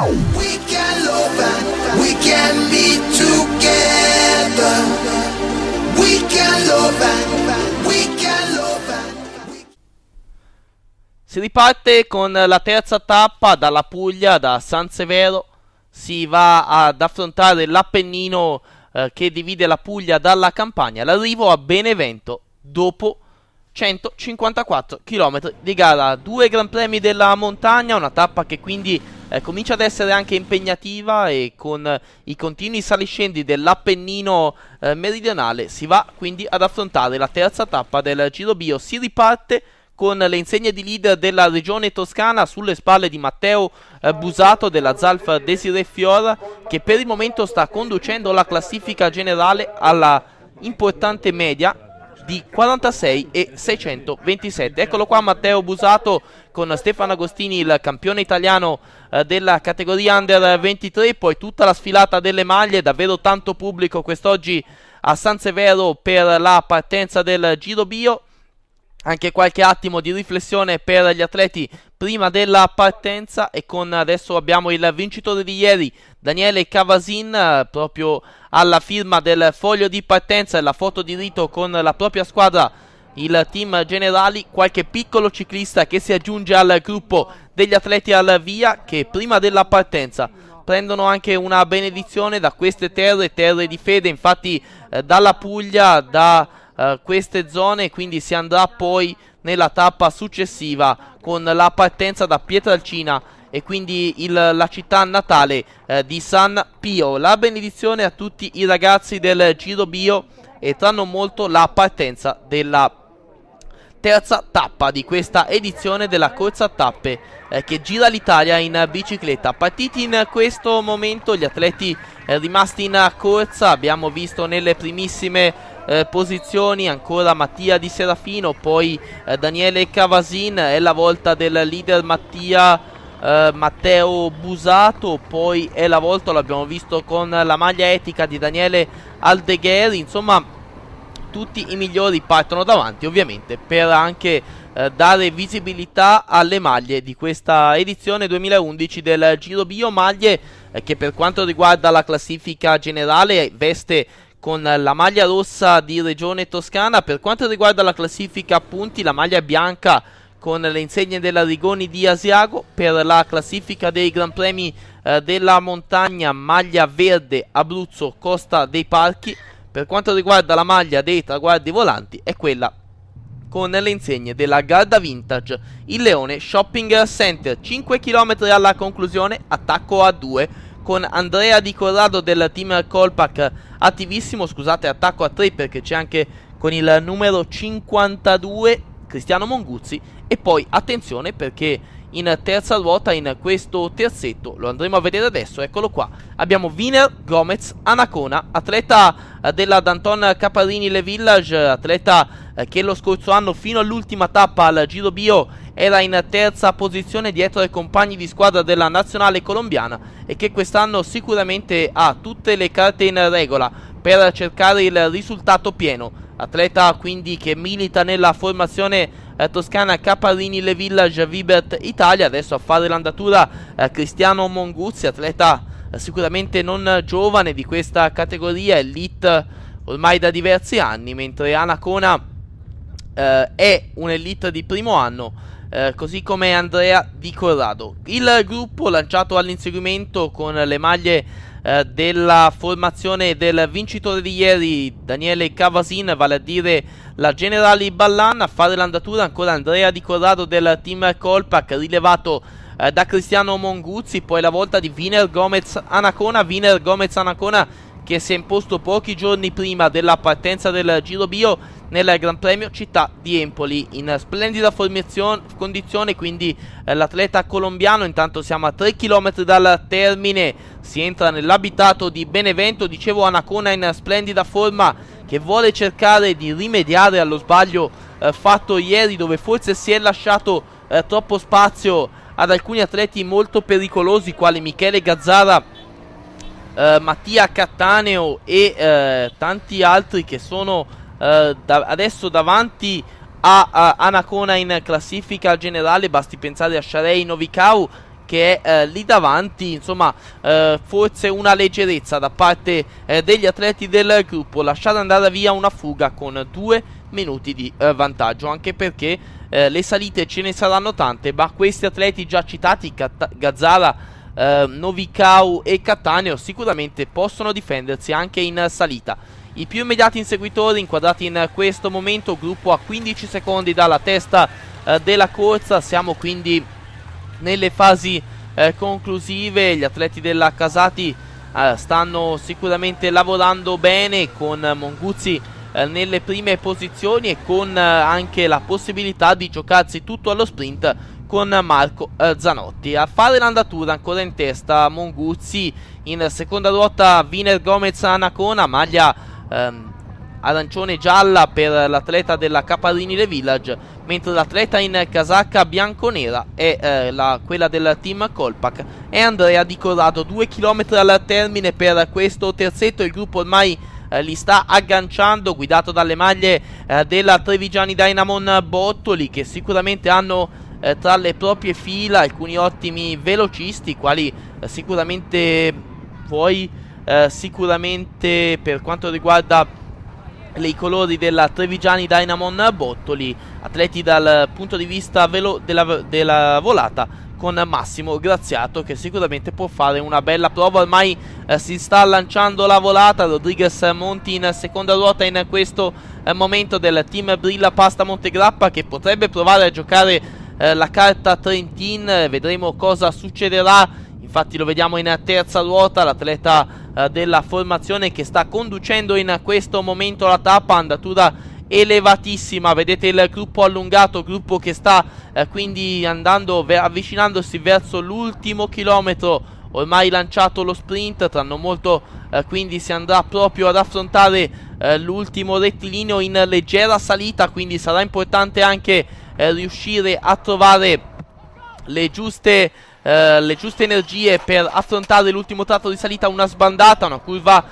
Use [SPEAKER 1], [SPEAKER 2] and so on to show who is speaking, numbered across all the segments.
[SPEAKER 1] We can love and we can be together. We can love and we can love and
[SPEAKER 2] Si riparte con la terza tappa dalla Puglia, da San Severo. Si va ad affrontare l'Appennino che divide la Puglia dalla Campania. L'arrivo a Benevento dopo 154 km di gara. 2 Gran Premi della montagna, una tappa che quindi comincia ad essere anche impegnativa, e con i continui saliscendi dell'Appennino meridionale si va quindi ad affrontare la terza tappa del Giro Bio. Si riparte con le insegne di leader della regione toscana sulle spalle di Matteo Busato della Zalf Desiré Fiora, che per il momento sta conducendo la classifica generale alla importante media di 46,627. Eccolo qua Matteo Busato con Stefano Agostini, il campione italiano della categoria Under 23. Poi tutta la sfilata delle maglie, davvero tanto pubblico quest'oggi a San Severo per la partenza del Giro Bio. Anche qualche attimo di riflessione per gli atleti prima della partenza, e con adesso abbiamo il vincitore di ieri, Daniele Cavasin, proprio alla firma del foglio di partenza e la foto di rito con la propria squadra, il team Generali. Qualche piccolo ciclista che si aggiunge al gruppo degli atleti al via, che prima della partenza prendono anche una benedizione da queste terre di fede, infatti dalla Puglia, da queste zone, quindi si andrà poi nella tappa successiva con la partenza da Pietralcina e quindi la città natale di San Pio. La benedizione a tutti i ragazzi del Giro Bio, e tra non molto la partenza della terza tappa di questa edizione della corsa a tappe che gira l'Italia in bicicletta. Partiti in questo momento gli atleti rimasti in corsa, abbiamo visto nelle primissime posizioni ancora Mattia Di Serafino, poi Daniele Cavasin, è la volta del leader Matteo Busato, poi è la volta, l'abbiamo visto con la maglia etica, di Daniele Aldegheri. Insomma, tutti i migliori partono davanti, ovviamente per anche dare visibilità alle maglie di questa edizione 2011 del Giro Bio. Maglie che per quanto riguarda la classifica generale veste con la maglia rossa di Regione Toscana. Per quanto riguarda la classifica a punti, la maglia bianca con le insegne della Rigoni di Asiago. Per la classifica dei Gran Premi della montagna, maglia verde Abruzzo Costa dei Parchi. Per quanto riguarda la maglia dei traguardi volanti, è quella con le insegne della Garda Vintage Il Leone Shopping Center. 5 km alla conclusione, attacco a 2 con Andrea Di Corrado del team Colpac attivissimo, scusate, attacco a 3 perché c'è anche con il numero 52 Cristiano Monguzzi. E poi attenzione perché in terza ruota, in questo terzetto, lo andremo a vedere adesso, eccolo qua, abbiamo Wiener Gomez Anacona, atleta della Danton Caparini Le Village, atleta che lo scorso anno fino all'ultima tappa al Giro Bio era in terza posizione dietro ai compagni di squadra della nazionale colombiana, e che quest'anno sicuramente ha tutte le carte in regola per cercare il risultato pieno. Atleta quindi che milita nella formazione toscana Caparini Le Village Vibert Italia. Adesso a fare l'andatura Cristiano Monguzzi, atleta sicuramente non giovane di questa categoria, elite ormai da diversi anni, mentre Anacona è un elite di primo anno, così come Andrea Di Corrado. Il gruppo lanciato all'inseguimento con le maglie della formazione del vincitore di ieri, Daniele Cavasin, vale a dire la Generali Ballan. A fare l'andatura ancora Andrea Di Corrado del team Colpac, rilevato da Cristiano Monguzzi. Poi la volta di Wiener Gomez Anacona, che si è imposto pochi giorni prima della partenza del Giro Bio nel Gran Premio Città di Empoli in splendida condizione, quindi l'atleta colombiano. Intanto siamo a 3 km dal termine, si entra nell'abitato di Benevento. Dicevo, Anacona in splendida forma, che vuole cercare di rimediare allo sbaglio fatto ieri, dove forse si è lasciato troppo spazio ad alcuni atleti molto pericolosi quali Michele Gazzara, Mattia Cattaneo e tanti altri che sono adesso davanti a Anacona in classifica generale. Basti pensare a Sharei Novikau, che è lì davanti. Insomma, forse una leggerezza da parte degli atleti del gruppo, lasciare andare via una fuga con 2 minuti di vantaggio, anche perché le salite ce ne saranno tante, ma questi atleti già citati, Gazzara, Novikau e Cattaneo, sicuramente possono difendersi anche in salita. I più immediati inseguitori inquadrati in questo momento, gruppo a 15 secondi dalla testa della corsa. Siamo quindi nelle fasi conclusive. Gli atleti della Casati stanno sicuramente lavorando bene, con Monguzzi nelle prime posizioni e con anche la possibilità di giocarsi tutto allo sprint con Marco Zanotti. A fare l'andatura ancora in testa Monguzzi, in seconda ruota Viner Gomez Anacona, maglia arancione gialla per l'atleta della Caparini Le Village, mentre l'atleta in casacca bianconera è quella del team Colpac, è Andrea Di Corrado. 2 km al termine per questo terzetto, il gruppo ormai li sta agganciando, guidato dalle maglie della Trevigiani Dynamon Bottoli, che sicuramente hanno tra le proprie fila alcuni ottimi velocisti, quali sicuramente per quanto riguarda i colori della Trevigiani Dynamon Bottoli, atleti dal punto di vista della volata, con Massimo Graziato, che sicuramente può fare una bella prova. Ormai si sta lanciando la volata. Rodriguez Monti in seconda ruota in questo momento del team Brilla Pasta Montegrappa, che potrebbe provare a giocare la carta Trentin. Vedremo cosa succederà. Infatti lo vediamo in terza ruota, l'atleta della formazione che sta conducendo in questo momento la tappa, andatura elevatissima. Vedete il gruppo allungato, gruppo che sta quindi avvicinandosi verso l'ultimo chilometro, ormai lanciato lo sprint. Tra non molto quindi si andrà proprio ad affrontare l'ultimo rettilineo in leggera salita, quindi sarà importante anche riuscire a trovare le giuste energie per affrontare l'ultimo tratto di salita. Una sbandata, una curva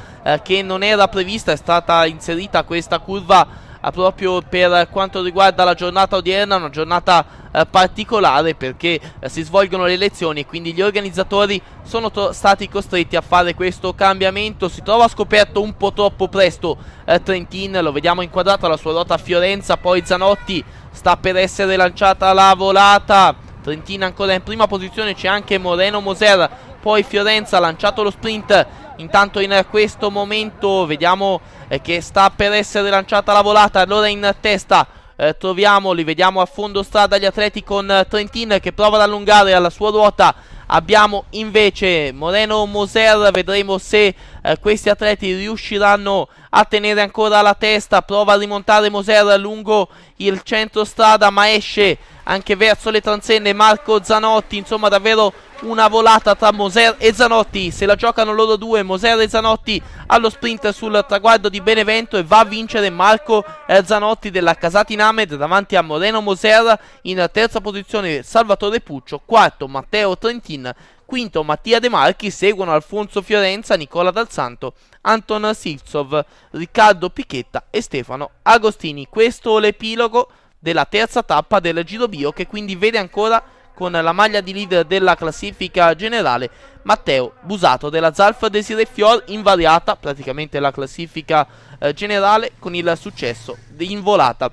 [SPEAKER 2] che non era prevista, è stata inserita questa curva proprio per quanto riguarda la giornata odierna, una giornata particolare perché si svolgono le elezioni, e quindi gli organizzatori sono stati costretti a fare questo cambiamento. Si trova scoperto un po' troppo presto Trentin, lo vediamo inquadrato alla sua ruota a Fiorenza, poi Zanotti, sta per essere lanciata la volata. Trentin ancora in prima posizione, c'è anche Moreno Moser, poi Fiorenza, lanciato lo sprint. Intanto in questo momento vediamo che sta per essere lanciata la volata. Allora in testa li vediamo a fondo strada gli atleti, con Trentin che prova ad allungare alla sua ruota. Abbiamo invece Moreno Moser, vedremo se questi atleti riusciranno a tenere ancora la testa. Prova a rimontare Moser lungo il centro strada, ma esce anche verso le transenne Marco Zanotti. Insomma, davvero una volata tra Moser e Zanotti. Se la giocano loro due, Moser e Zanotti, allo sprint sul traguardo di Benevento, e va a vincere Marco Zanotti della Casati Named davanti a Moreno Moser. In terza posizione Salvatore Puccio, quarto Matteo Trentin, quinto Mattia De Marchi. Seguono Alfonso Fiorenza, Nicola Dal Santo, Anton Siltsov, Riccardo Pichetta e Stefano Agostini. Questo l'epilogo della terza tappa del Giro Bio, che quindi vede ancora con la maglia di leader della classifica generale Matteo Busato della Zalf Desiré Fior, invariata praticamente la classifica generale, con il successo in volata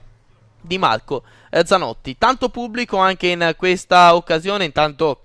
[SPEAKER 2] di Marco Zanotti. Tanto pubblico anche in questa occasione, intanto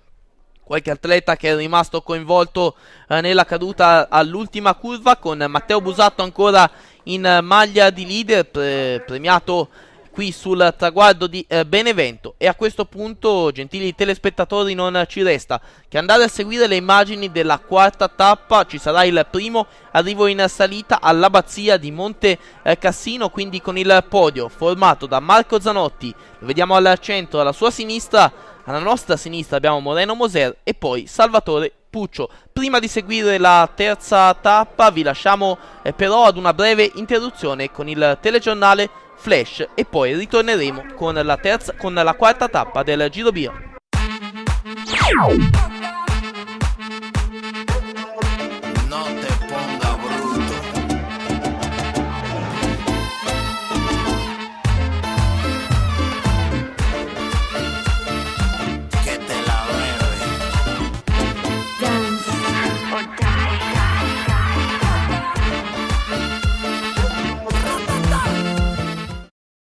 [SPEAKER 2] qualche atleta che è rimasto coinvolto nella caduta all'ultima curva, con Matteo Busato ancora in maglia di leader, premiato qui sul traguardo di Benevento. E a questo punto, gentili telespettatori, non ci resta che andare a seguire le immagini della quarta tappa. Ci sarà il primo arrivo in salita all'abbazia di Monte Cassino, quindi con il podio formato da Marco Zanotti, lo vediamo al centro, alla sua sinistra, alla nostra sinistra abbiamo Moreno Moser e poi Salvatore Puccio. Prima di seguire la terza tappa vi lasciamo però ad una breve interruzione con il telegiornale Flash, e poi ritorneremo con la quarta tappa del Giro Bio.